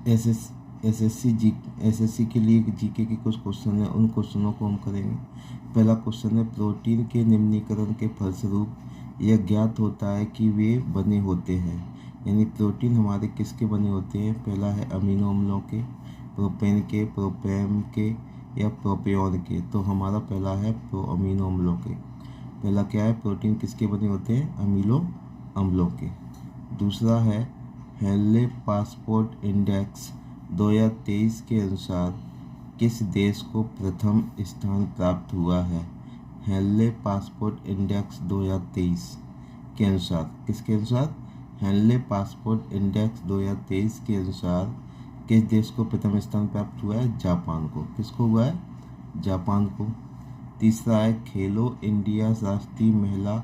S SSC जी SSC के लिए GK के कुछ क्वेश्चन हैं, उन क्वेश्चनों को हम करेंगे। पहला क्वेश्चन है, प्रोटीन के निम्नीकरण के फलस्वरूप यह ज्ञात होता है कि वे बने होते हैं। यानी प्रोटीन हमारे किसके बने होते हैं? पहला है अमीनो अम्लों के, प्रोपेन के, प्रोपैम के या प्रोपियोन के। तो हमारा पहला है अमीनो अम्लों के। पहला क्या है? प्रोटीन किसके बने होते हैं? अमीनो अम्लों के। दूसरा है, हेनले पासपोर्ट इंडेक्स 2023 के अनुसार किस देश को प्रथम स्थान प्राप्त हुआ है? हेनले पासपोर्ट इंडेक्स 2023 के अनुसार, किसके अनुसार? हेनले पासपोर्ट इंडेक्स 2023 के अनुसार किस देश को प्रथम स्थान प्राप्त हुआ है? जापान को। किसको हुआ है? जापान को। तीसरा है, खेलो इंडिया राष्ट्रीय महिला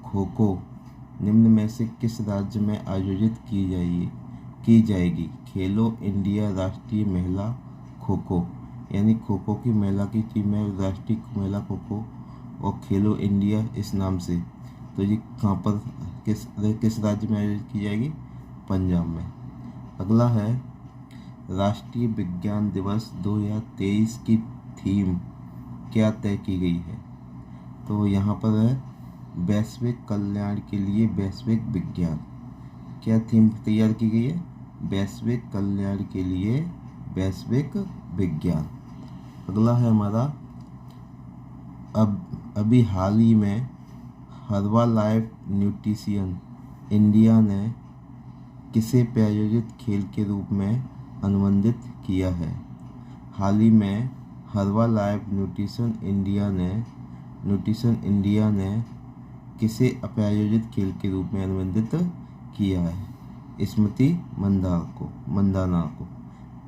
खो खो निम्न में से किस राज्य में आयोजित की जाएगी? खेलो इंडिया राष्ट्रीय महिला खो खो, यानी खो खो की महिला की टीम है राष्ट्रीय महिला खो खो और खेलो इंडिया इस नाम से। तो ये कहाँ पर किस राज्य में आयोजित की जाएगी? पंजाब में। अगला है, राष्ट्रीय विज्ञान दिवस 2023 की थीम क्या तय की गई है? तो यहाँ पर है, वैश्विक कल्याण के लिए वैश्विक विज्ञान। क्या थीम तैयार की गई है? वैश्विक कल्याण के लिए वैश्विक विज्ञान। अगला है हमारा, अभी हाल ही में हर्बालाइफ न्यूट्रिशन इंडिया ने किसे प्रायोजित खेल के रूप में अनुबंधित किया है? हाल ही में हर्बालाइफ न्यूट्रिशन इंडिया ने किसे प्रायोजित खेल के रूप में अनुबंधित किया है? स्मृति मंदाना को।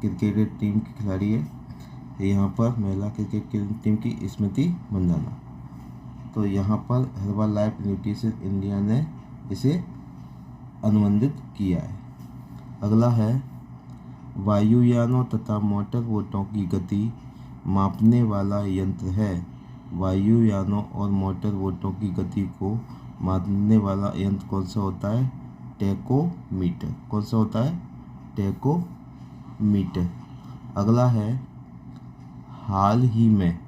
क्रिकेट टीम की खिलाड़ी है यहाँ पर, महिला क्रिकेट की टीम की स्मृति मंदाना। तो यहाँ पर हर्बालाइफ न्यूट्रिशन इंडिया ने इसे अनुबंधित किया है। अगला है, वायुयानों तथा मोटर बोटों की गति मापने वाला यंत्र है। वायुयानों और मोटर बोटों की गति को मापने वाला यंत्र कौन सा होता है? टैकोमीटर। कौन सा होता है? टैकोमीटर। अगला है, हाल ही में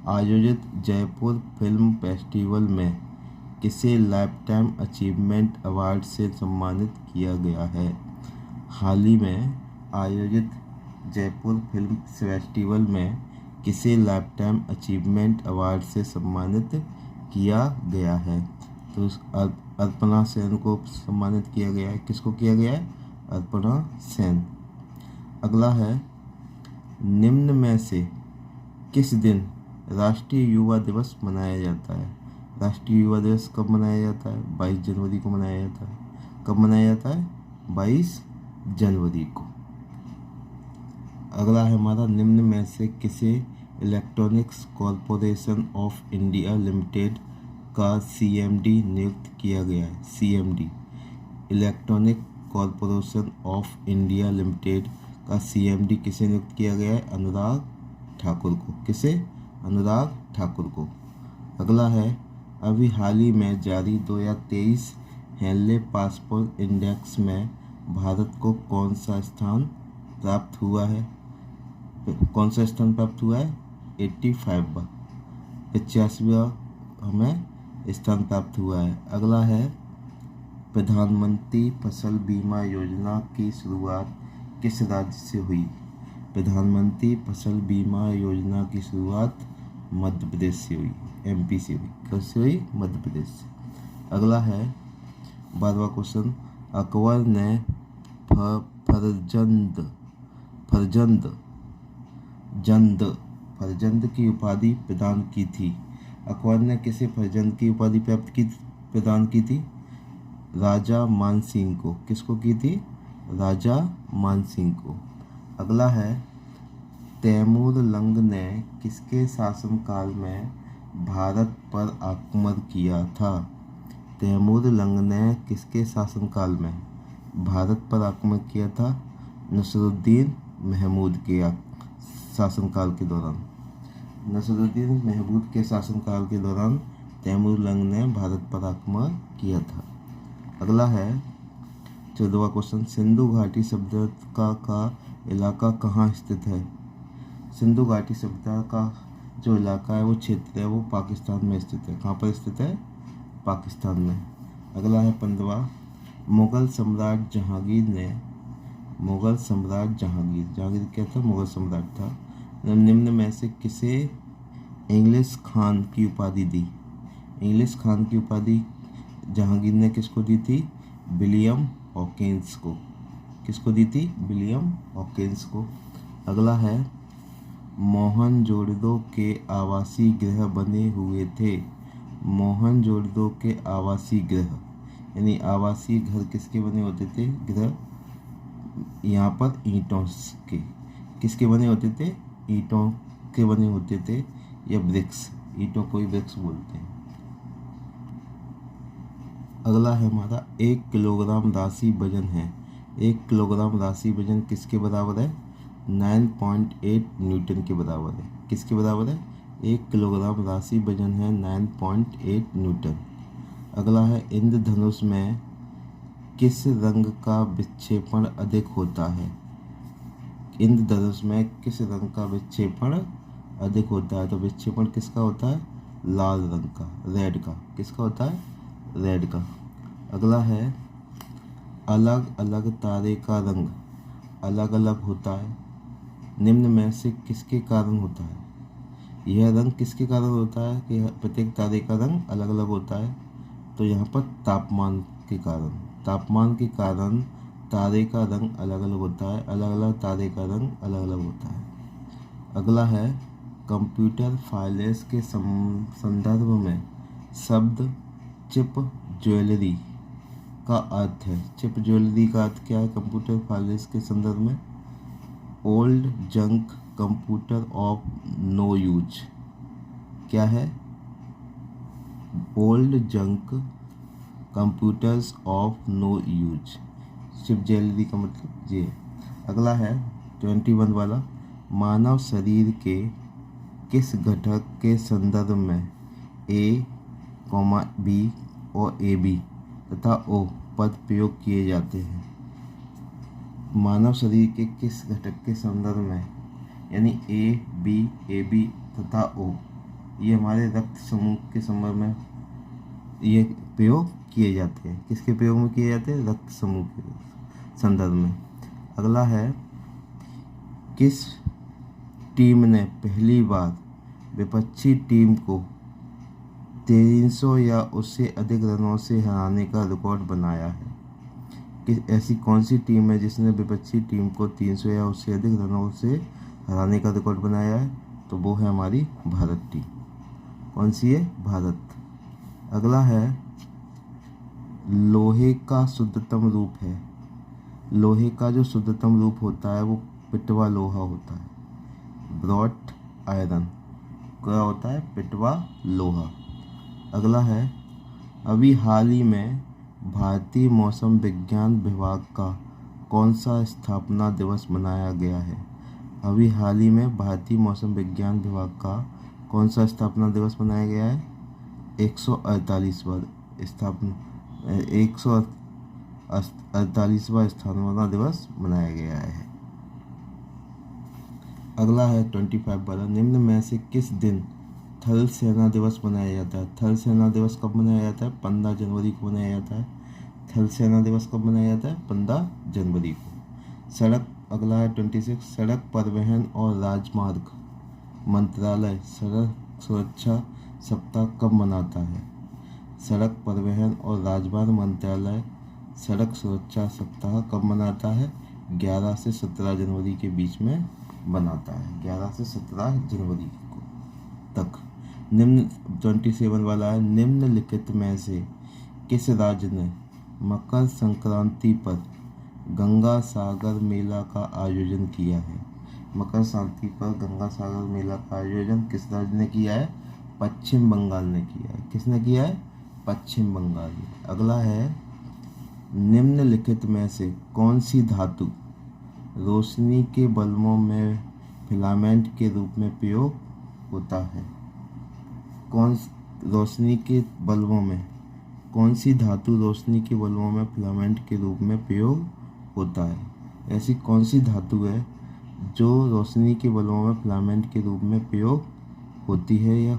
आयोजित जयपुर फिल्म फेस्टिवल में किसे लाइफटाइम अचीवमेंट अवार्ड से सम्मानित किया गया है? हाल ही में आयोजित जयपुर फिल्म फेस्टिवल में किसे लाइफटाइम अचीवमेंट अवार्ड से सम्मानित किया गया है? तो अर्पणा सेन को सम्मानित किया गया है। किसको किया गया है? अर्पणा सेन। अगला है, निम्न में से किस दिन राष्ट्रीय युवा दिवस मनाया जाता है? राष्ट्रीय युवा दिवस कब मनाया जाता है? 22 जनवरी को मनाया जाता है। कब मनाया जाता है? 22 जनवरी को। अगला है हमारा, निम्न में से किसे electronics corporation of India limited का सीएमडी नियुक्त किया गया है? CMD, electronic corporation of India limited का सीएमडी किसे नियुक्त किया गया है? अनुराग ठाकुर को। किसे? अनुराग ठाकुर को। अगला है, अभी हाल ही में जारी 2023 हेनले पासपोर्ट इंडेक्स में भारत को कौन सा स्थान प्राप्त हुआ है? कौन सा स्थान प्राप्त हुआ है? 85वां, 85वां हमें स्थान प्राप्त हुआ है। अगला है, प्रधानमंत्री फसल बीमा योजना की शुरुआत किस राज्य से हुई? प्रधानमंत्री फसल बीमा योजना की शुरुआत मध्य प्रदेश से हुई, एमपी से हुई। कैसे हुई? मध्य प्रदेश से। अगला है 12वां क्वेश्चन, अकबर ने फरजंद की उपाधि प्रदान की थी। अकबर ने किसे फरजंद की उपाधि प्रदान की थी? राजा मानसिंह को। किसको की थी? राजा मानसिंह को। अगला है, तैमूर लंग ने किसके शासनकाल में भारत पर आक्रमण किया था? तैमूर लंग ने किसके शासनकाल में भारत पर आक्रमण किया था? नसरुद्दीन महमूद के शासनकाल के दौरान। नसरुद्दीन महमूद के शासनकाल के दौरान तैमूर लंग ने भारत पर आक्रमण किया था। अगला है 14वां क्वेश्चन, सिंधु घाटी सभ्यता का इलाका कहाँ स्थित है? सिंधु घाटी सभ्यता का जो इलाका है, वो क्षेत्र है, वो पाकिस्तान में स्थित है। कहाँ पर स्थित है? पाकिस्तान में। अगला है 15वां, मुगल सम्राट जहांगीर क्या था? मुगल सम्राट था। निम्न में से किसे इंग्लिश खान की उपाधि दी? इंग्लिश खान की उपाधि जहांगीर ने किसको दी थी? विलियम हॉकिंस को। किसको दी थी? विलियम हॉकिंस को। अगला है, मोहनजोदड़ो के आवासीय गृह बने हुए थे। मोहनजोदड़ो के आवासीय गृह यानी आवासीय घर किसके बने होते थे? गृह यहाँ पर ईंटों के। किसके बने होते थे? ईंटों के बने होते थे या ब्रिक्स। ईंटों को ही ब्रिक्स बोलते हैं। अगला है हमारा 1 किलोग्राम राशि वजन है। 1 किलोग्राम राशि वजन किसके बराबर है? 9.8 न्यूटन के बराबर है। किसके बराबर है? 1 किलोग्राम राशि वजन है 9.8 न्यूटन। अगला है, इंद्रधनुष में किस रंग का विक्षेपण अधिक होता है? इंद्रधनुष में किस रंग का विक्षेपण अधिक होता है? तो विक्षेपण किसका होता है? लाल रंग का, रेड का। किसका होता है? रेड का। अगला है, अलग अलग तारे का रंग अलग अलग होता है। निम्न में से किसके कारण होता है? यह रंग किसके कारण होता है कि प्रत्येक तारे का रंग अलग अलग होता है? तो यहाँ पर तापमान के कारण। तापमान के कारण तारे का रंग अलग अलग होता है। अलग अलग तारे का रंग अलग अलग होता है। अगला है, कंप्यूटर फाइल्स के संदर्भ में शब्द चिप ज्वेलरी का अर्थ है। चिप ज्वेलरी का अर्थ क्या है कंप्यूटर फाइल्स के संदर्भ में? Old junk computer of no use. क्या है? Old junk computers of no use. Cheap jewellery का मतलब ये है। अगला है 21 वाला, मानव शरीर के किस घटक के संदर्भ में A, B और AB तथा O पद प्रयोग किए जाते हैं? मानव शरीर के किस घटक के संदर्भ में यानी A, B, AB तथा O, ये हमारे रक्त समूह के संदर्भ में ये प्रयोग किए जाते हैं। किसके प्रयोग में किए जाते हैं? रक्त समूह के संदर्भ में। अगला है, किस टीम ने पहली बार विपक्षी टीम को 300 या उससे अधिक रनों से हराने का रिकॉर्ड बनाया है? ऐसी कौन सी टीम है जिसने विपक्षी टीम को 300 या उससे अधिक रनों से हराने का रिकॉर्ड बनाया है? तो वो है हमारी भारत टीम। कौन सी है? भारत। अगला है, लोहे का शुद्धतम रूप है। लोहे का जो शुद्धतम रूप होता है वो पिटवा लोहा होता है। ब्रॉट आयरन क्या होता है? पिटवा लोहा। अगला है, अभी हाल ही में भारतीय मौसम विज्ञान विभाग का कौन सा स्थापना दिवस मनाया गया है? अभी हाल ही में भारतीय मौसम विज्ञान विभाग का कौन सा स्थापना दिवस मनाया गया है? 148वां स्थापना 148वां स्थापना दिवस मनाया गया है। अगला है 25 वाला, निम्न में से किस दिन थल सेना दिवस मनाया जाता है? थल सेना दिवस कब मनाया जाता है? 15 जनवरी को मनाया जाता है। थल सेना दिवस कब मनाया जाता है? 15 जनवरी को। सड़क, अगला है 26, सड़क परिवहन और राजमार्ग मंत्रालय सड़क सुरक्षा सप्ताह कब मनाता है? सड़क परिवहन और राजमार्ग मंत्रालय सड़क सुरक्षा सप्ताह कब मनाता है? 11 से 17 जनवरी के बीच में मनाता है। 11 से 17 जनवरी को तक। निम्न 27 वाला है, निम्नलिखित में से किस राज्य ने मकर संक्रांति पर गंगा सागर मेला का आयोजन किया है? मकर संक्रांति पर गंगा सागर मेला का आयोजन किस राज्य ने किया है? पश्चिम बंगाल ने किया है। किसने किया है? पश्चिम बंगाल ने। अगला है, निम्नलिखित में से कौन सी धातु रोशनी के बल्बों में फिलामेंट के रूप में प्रयोग होता है? रोशनी के बल्बों में कौन सी धातु रोशनी के बल्बों में फिलामेंट के रूप में प्रयोग होता है? ऐसी कौन सी धातु है जो रोशनी के बल्बों में फिलामेंट के रूप में प्रयोग होती है? या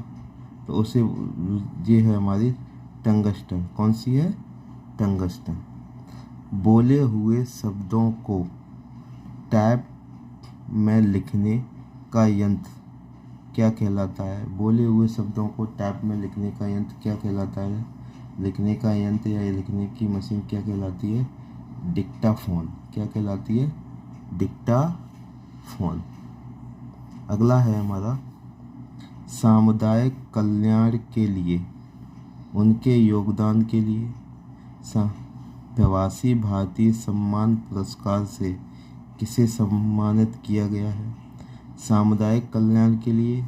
तो उसे ये है हमारी टंगस्टन। कौन सी है? टंगस्टन। बोले हुए शब्दों को टाइप में लिखने का यंत्र क्या कहलाता है? बोले हुए शब्दों को टाइप में लिखने का यंत्र क्या कहलाता है? लिखने का यंत्र या लिखने की मशीन क्या कहलाती है? डिक्टाफोन। क्या कहलाती है? डिक्टाफोन। अगला है हमारा सामुदायिक कल्याण के लिए उनके योगदान के लिए प्रवासी भारतीय सम्मान पुरस्कार से किसे सम्मानित किया गया है? सामुदायिक कल्याण के लिए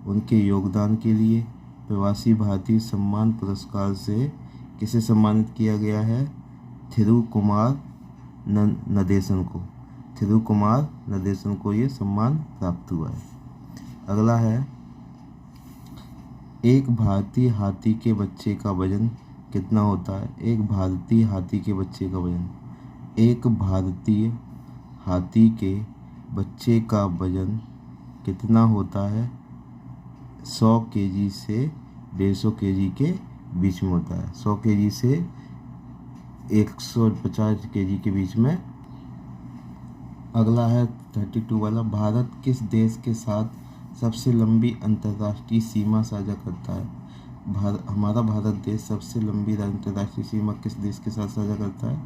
उनके योगदान के लिए प्रवासी भारतीय सम्मान पुरस्कार से किसे सम्मानित किया गया है? थिरु कुमार नंदेसन को। थिरु कुमार नंदेसन को ये सम्मान प्राप्त हुआ है। अगला है एक भारतीय हाथी के बच्चे का वजन कितना होता है? एक भारतीय हाथी के बच्चे का वजन, एक भारतीय हाथी के बच्चे का वजन कितना होता है? 100 केजी से 150 केजी के बीच में होता है। 100 केजी से 150 केजी के बीच में। अगला है 32 वाला, भारत किस देश के साथ सबसे लंबी अंतर्राष्ट्रीय सीमा साझा करता है? हमारा भारत देश सबसे लंबी अंतर्राष्ट्रीय सीमा किस देश के साथ साझा करता है?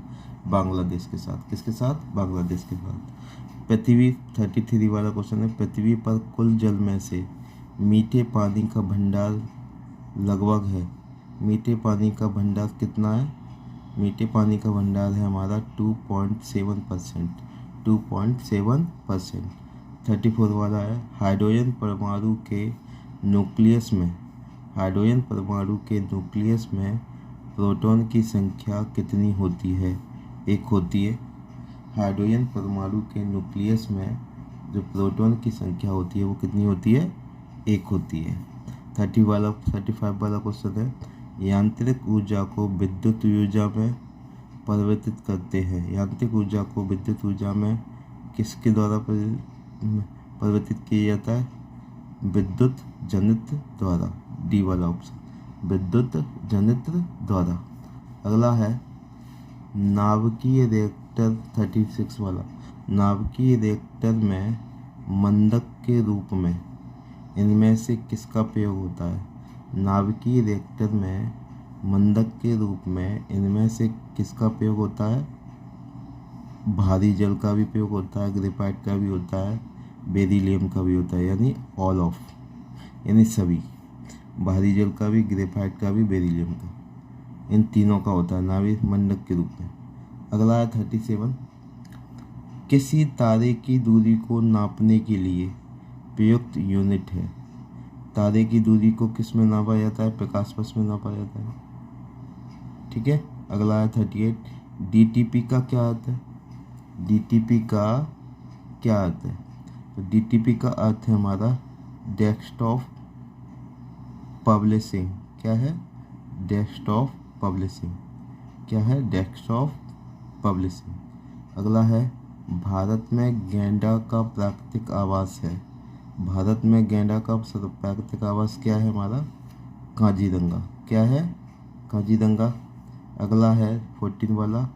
बांग्लादेश के साथ। किसके साथ? बांग्लादेश के साथ। पृथ्वी 33 वाला क्वेश्चन है, पृथ्वी पर कुल जल में से मीठे पानी का भंडार लगभग है। मीठे पानी का भंडार कितना है? मीठे पानी का भंडार है हमारा 2.7%। 2.7%। 34 वाला है, हाइड्रोजन परमाणु के न्यूक्लियस में प्रोटॉन की संख्या कितनी होती है? एक होती है। हाइड्रोजन परमाणु के न्यूक्लियस में जो प्रोटॉन की संख्या होती है वो कितनी होती है? एक होती है। 35 वाला क्वेश्चन है, यांत्रिक ऊर्जा को विद्युत ऊर्जा में परिवर्तित करते हैं। यांत्रिक ऊर्जा को विद्युत ऊर्जा में किसके द्वारा परिवर्तित किया जाता है? विद्युत जनित्र द्वारा। डी वाला ऑप्शन, विद्युत जनित्र द्वारा। अगला है नाभिकीय रिएक्टर 36 वाला, नाभिकीय रिएक्टर में मंदक के रूप में इनमें से किसका प्रयोग होता है? नाभिकीय रिएक्टर में मंदक के रूप में इनमें से किसका प्रयोग होता है? भारी जल का भी प्रयोग होता है, ग्रेफाइट का भी होता है, बेरिलियम का भी होता है, यानी ऑल ऑफ, यानी सभी। भारी जल का भी, ग्रेफाइट का भी, बेरिलियम का, इन तीनों का होता है नाभिक मंडक के रूप में। अगला है 37, किसी तारे की दूरी को नापने के लिए प्रयुक्त यूनिट है। तारे की दूरी को किस में नापा जाता है? प्रकाश वर्ष में नापा जाता है। ठीक है। अगला है 38, डीटीपी का क्या अर्थ है? डीटीपी का क्या अर्थ है? तो डीटीपी का अर्थ है हमारा डेस्कटॉप पब्लिशिंग। क्या है? Desktop publishing. क्या है? Desktop publishing. अगला है भारत में गैंडा का प्राकृतिक आवास है। भारत में गैंडा का प्राकृतिक आवास क्या है हमारा? काजीरंगा। क्या है? काजीरंगा। अगला है 14 वाला,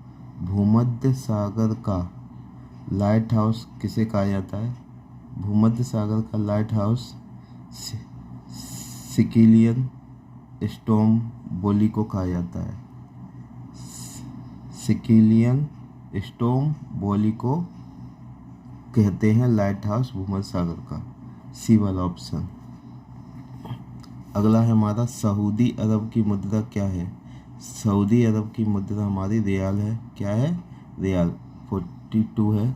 भूमध्य सागर का लाइट हाउस किसे कहा जाता है? भूमध्य सागर का लाइट हाउस सिकिलियन स्टॉर्म बोली को कहा जाता है। सिकिलियन स्टॉर्म बोली को कहते हैं लाइट हाउस भूमध्य सागर का। सी वाला ऑप्शन। अगला है हमारा सऊदी अरब की मुद्रा क्या है? सऊदी अरब की मुद्रा हमारी रियाल है। क्या है? रियाल। 42 है,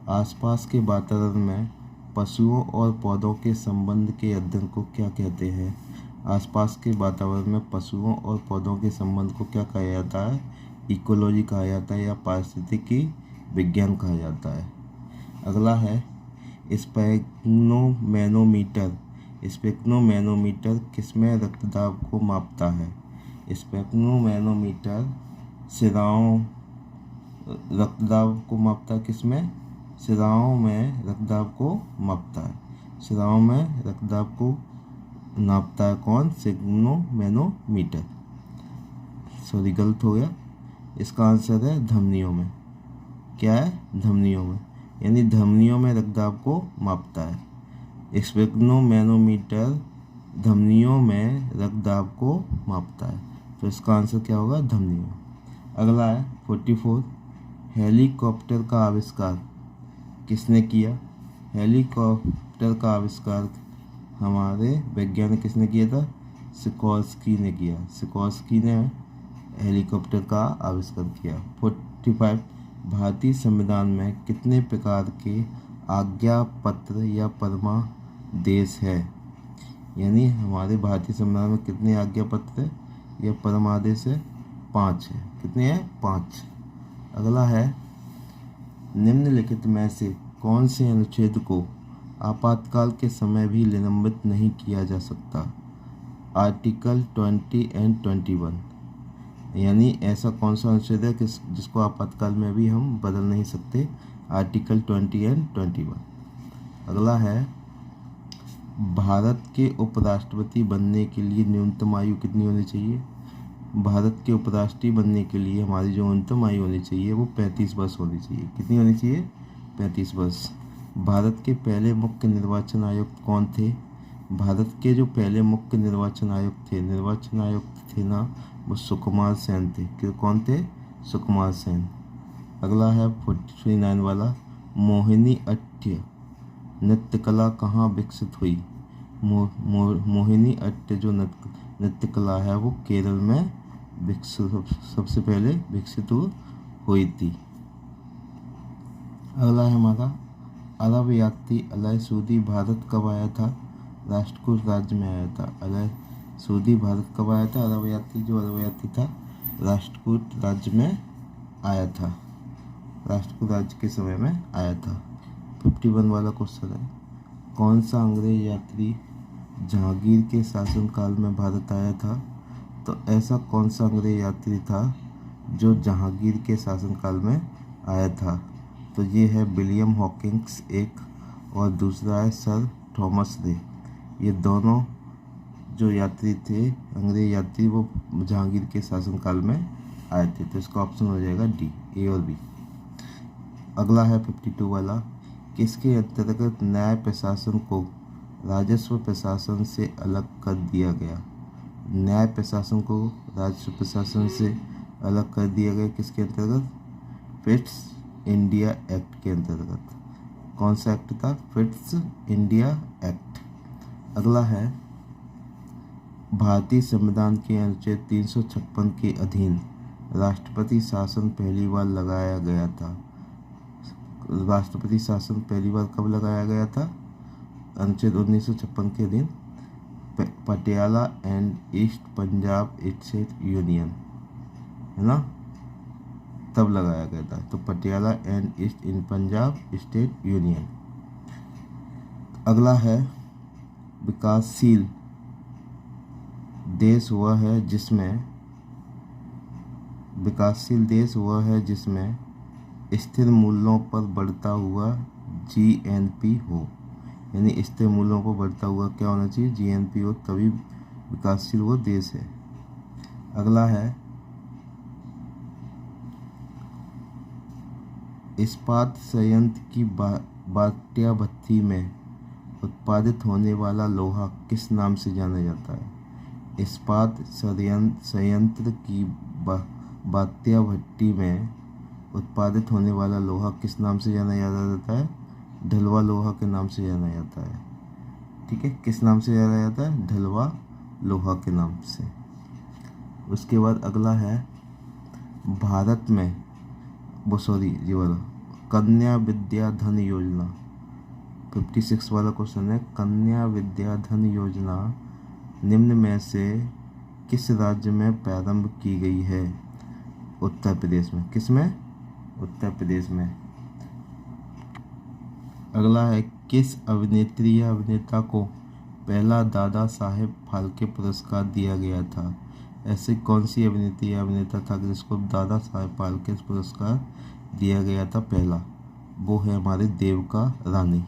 आसपास के वातावरण में पशुओं और पौधों के संबंध के अध्ययन को क्या कहते हैं? आसपास के वातावरण में पशुओं और पौधों के संबंध को क्या कहा जाता है? इकोलॉजी कहा जाता है या पारिस्थितिकी विज्ञान कहा जाता है। अगला है स्पेक्ट्रोमैनोमीटर किसमें रक्तदाब को मापता है? स्पेक्ट्रोमैनोमीटर सिराओं रक्तदाब को मापता है किसमें? शिराओं में रक्तदाब को मापता है। शिराओं में रक्तदाब को नापता है कौन? सिग्मोमैनोमीटर। सॉरी, गलत हो गया। इसका आंसर है धमनियों में। क्या है? धमनियों में, यानी धमनियों में रक्तदाब को मापता है। स्फिग्मोमैनोमीटर धमनियों में रक्तदाब को मापता है, तो इसका आंसर क्या होगा? धमनियों। अगला है 44, हेलीकॉप्टर का आविष्कार किसने किया? हेलीकॉप्टर का आविष्कार हमारे वैज्ञानिक किसने किया था? सिकोर्स्की ने किया। सिकोर्स्की ने हेलीकॉप्टर का आविष्कार किया। 45, भारतीय संविधान में कितने प्रकार के आज्ञा पत्र या परमादेश है? यानी हमारे भारतीय संविधान में कितने आज्ञा पत्र या परमादेश है? 5 है। कितने हैं? 5। अगला है, निम्नलिखित में से कौन से अनुच्छेद को आपातकाल के समय भी निलंबित नहीं किया जा सकता? आर्टिकल 20 एंड 21, यानी ऐसा कौन सा अनुच्छेद है जिसको आपातकाल में भी हम बदल नहीं सकते? Article 20 and 21। अगला है, भारत के उपराष्ट्रपति बनने के लिए न्यूनतम आयु कितनी होनी चाहिए? भारत के उपराष्ट्रपति बनने के लिए हमारी जो न्यूनतम आयु होनी चाहिए वो 35 वर्ष होनी चाहिए। कितनी होनी चाहिए? 35 वर्ष। भारत के पहले मुख्य निर्वाचन आयुक्त कौन थे? भारत के जो पहले मुख्य निर्वाचन आयुक्त थे ना, वो सुकुमार सेन थे। कि कौन थे? सुकुमार सेन। अगला है 49 वाला, मोहिनी अट्ट नृत्य कला कहाँ विकसित हुई? मोहिनी अट्ट जो नृत्य कला है वो केरल में सबसे पहले विकसित हुई थी। अगला है हमारा, अरब यात्री अलय सूदी भारत कब आया था? राष्ट्रकूट राज्य में आया था। अलय सूदी भारत कब आया था? अरब यात्री था राष्ट्रकूट राज्य में आया था। राष्ट्रकूट राज्य के समय में आया था। 51 वाला क्वेश्चन है, कौन सा अंग्रेज यात्री जहांगीर के शासनकाल में भारत आया था? तो ऐसा कौन सा अंग्रेज यात्री था जो जहांगीर के शासनकाल में आया था? तो ये है विलियम हॉकिंस एक, और दूसरा है सर थॉमस रे। ये दोनों जो यात्री थे, अंग्रेज यात्री, वो जहांगीर के शासनकाल में आए थे। तो इसका ऑप्शन हो जाएगा डी, ए और बी। अगला है 52 वाला, किसके अंतर्गत न्याय प्रशासन को राजस्व प्रशासन से अलग कर दिया गया? न्याय प्रशासन को राजस्व प्रशासन से अलग कर दिया गया किसके अंतर्गत? फिट्स इंडिया एक्ट के अंतर्गत। कौन सा एक्ट था? Fits India act. अगला है, भारतीय संविधान के अनुच्छेद 356 के अधीन राष्ट्रपति शासन पहली बार लगाया गया था। राष्ट्रपति शासन पहली बार कब लगाया गया था? अनुच्छेद 1956 के अधीन Patiala and east Punjab state union, है ना, तब लगाया गया था। तो Patiala and east in Punjab state union. अगला है, विकासशील देश वह है जिसमें स्थिर मूल्यों पर बढ़ता हुआ जीएनपी हो। यानी स्थिर मूल्यों पर बढ़ता हुआ क्या होना चाहिए? जीएनपी हो, तभी विकासशील वो देश है। अगला है, इस्पात संयंत्र की बाट्या भट्टी में उत्पादित होने वाला लोहा किस नाम से जाना जाता है? इस्पात संयंत्र की बाट्या भट्टी में उत्पादित होने वाला लोहा किस नाम से जाना जाता है? ढलवा लोहा के नाम से जाना जाता है। ठीक है, किस नाम से जाना जाता है? ढलवा लोहा के नाम से। उसके बाद अगला है, भारत में ये वाला कन्या विद्या धन योजना 56 वाला क्वेश्चन है। कन्या विद्या धन योजना निम्न में से किस राज्य में प्रारंभ की गई है? उत्तर प्रदेश में। किस में? उत्तर प्रदेश में। अगला है, किस अभिनेत्री या अभिनेता को पहला दादा साहेब फाल्के पुरस्कार दिया गया था? ऐसी कौन सी अभिनेत्री या अभिनेता था जिसको दादा साहेब फाल्के पुरस्कार दिया गया था पहला, वो है हमारे देवका रानी।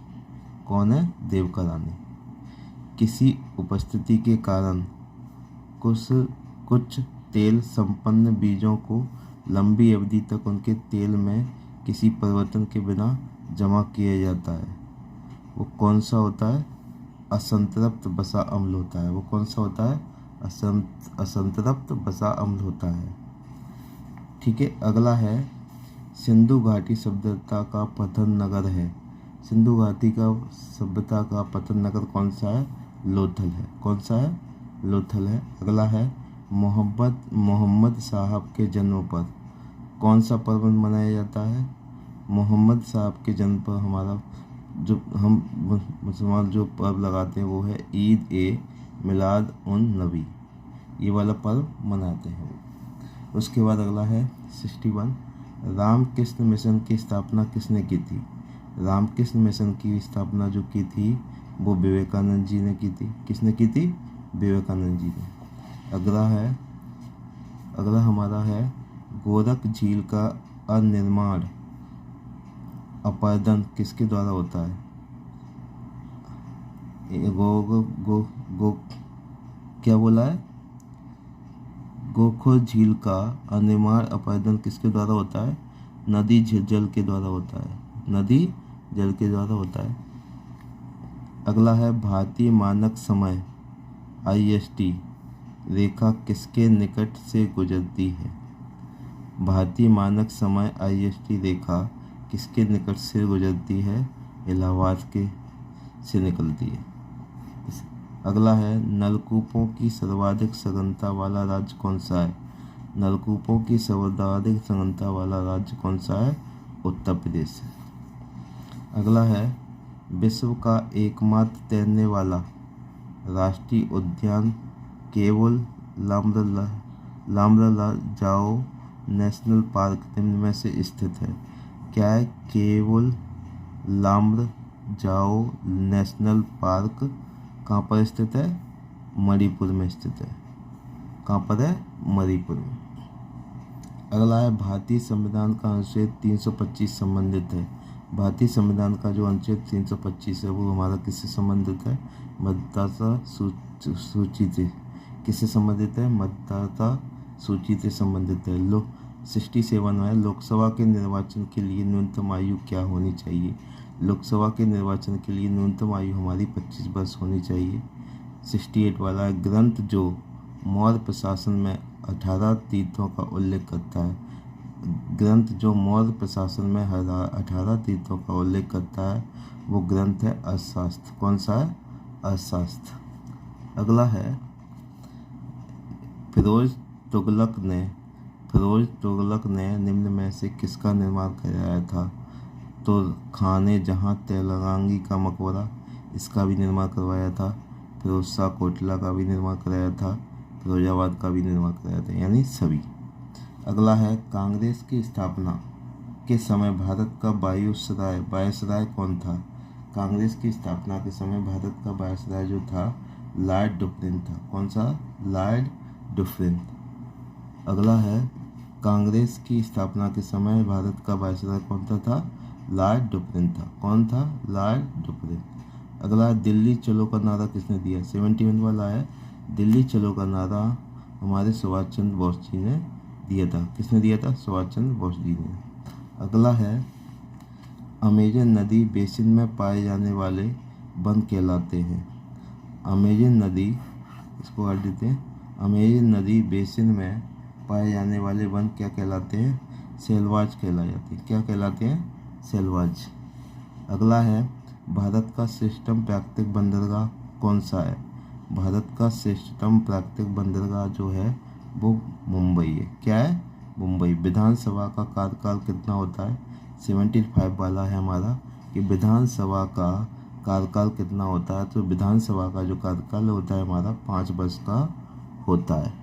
कौन है? देवका रानी। किसी उपस्थिति के कारण कुछ कुछ तेल संपन्न बीजों को लंबी अवधि तक उनके तेल में किसी परिवर्तन के बिना जमा किया जाता है। वो कौन सा होता है? असंतृप्त वसा अम्ल होता है। वो कौन सा होता है? असंतृप्त वसा अम्ल होता है। ठीक है, अगला है सिंधु घाटी सभ्यता का पतन नगर है। सिंधु घाटी का सभ्यता का पतन नगर कौन सा है? लोथल है। कौन सा है? लोथल है। अगला है मोहम्मद साहब के जन्म पर कौन सा पर्व मनाया जाता है? मोहम्मद साहब के जन्म पर हमारा जो हम मुसलमान जो पर्व लगाते हैं वो है ईद ए मिलाद उन नबी, ये वाला पर्व मनाते हैं। उसके बाद अगला है 61, रामकृष्ण मिशन की स्थापना किसने की थी? रामकृष्ण मिशन की स्थापना जो की थी वो विवेकानंद जी ने की थी। किसने की थी? विवेकानंद जी ने। अगला हमारा है गोरख झील का अनिर्माण अपारदन किसके द्वारा होता है? क्या बोला है? गोखो झील का अनिर्माण अपारदन किसके द्वारा होता है? नदी जल के द्वारा होता है। नदी जल के द्वारा होता है। अगला है भारतीय मानक समय IST रेखा किसके निकट से गुजरती है? भारतीय मानक समय IST रेखा किसके निकट से गुजरती है? इलाहाबाद के से निकलती है। अगला है नलकूपों की सर्वाधिक सघनता वाला राज्य कौन सा है? नलकूपों की सर्वाधिक सघनता वाला राज्य कौन सा है? उत्तर प्रदेश है। अगला है विश्व का एकमात्र तैरने वाला राष्ट्रीय उद्यान केवल लामबला जाओ नेशनल पार्क निम्न में से स्थित है। क्या है? केवल लाम्र जाओ नेशनल पार्क कहाँ पर स्थित है? मणिपुर में स्थित है। कहाँ पर है? मणिपुर में। अगला है भारतीय संविधान का अनुच्छेद 325 संबंधित है। भारतीय संविधान का जो अनुच्छेद 325 है वो हमारा किससे संबंधित है? मतदाता सूची से। किससे संबंधित है? मतदाता सूची से संबंधित है। 67 है लोकसभा के निर्वाचन के लिए न्यूनतम आयु क्या होनी चाहिए? लोकसभा के निर्वाचन के लिए न्यूनतम आयु हमारी 25 वर्ष होनी चाहिए। 68 वाला है ग्रंथ जो मौर्य प्रशासन में 18 तीर्थों का उल्लेख करता है। ग्रंथ जो मौर्य प्रशासन में 18 तीर्थों का उल्लेख करता है वो ग्रंथ है अर्थशास्त्र। कौन सा है? अर्थशास्त्र। अगला है फिरोज तुगलक ने निम्न में से किसका निर्माण कराया था? तो खाने जहां तेलंगानी का मकबरा, इसका भी निर्माण करवाया था। फिरोज शाह कोटला का भी निर्माण कराया था। फिरोजाबाद का भी निर्माण कराया था, यानी सभी। अगला है कांग्रेस की स्थापना के समय भारत का वायसराय कौन था? कांग्रेस की स्थापना के समय भारत का वायसराय जो था लॉर्ड डुफरिन था। कौन सा? लॉर्ड डुफरिन। अगला है कांग्रेस की स्थापना के समय भारत का वायसराय कौन था? लॉर्ड डुफरिन था। कौन था? लॉर्ड डुफरिन। अगला दिल्ली चलो का नारा किसने दिया? 71 वाला है दिल्ली चलो का नारा हमारे सुभाष चंद्र बोस जी ने दिया था। किसने दिया था? सुभाष चंद्र बोस जी ने। अगला है अमेजन नदी बेसिन में पाए जाने वाले वन कहलाते हैं। अमेजन नदी, इसको हटा देते हैं। अमेजन नदी बेसिन में पाए जाने वाले वन क्या कहलाते हैं? सेलवाज कहलाए जाते हैं। क्या कहलाते हैं? सेलवाज। अगला है भारत का श्रेष्ठतम प्राकृतिक बंदरगाह कौन सा है? भारत का श्रेष्ठतम प्राकृतिक बंदरगाह जो है वो मुंबई है। क्या है? मुंबई। विधानसभा का कार्यकाल कितना होता है? 75 वाला है हमारा कि विधानसभा का कार्यकाल कितना होता है। तो विधानसभा का जो कार्यकाल होता है हमारा 5 वर्ष का होता है।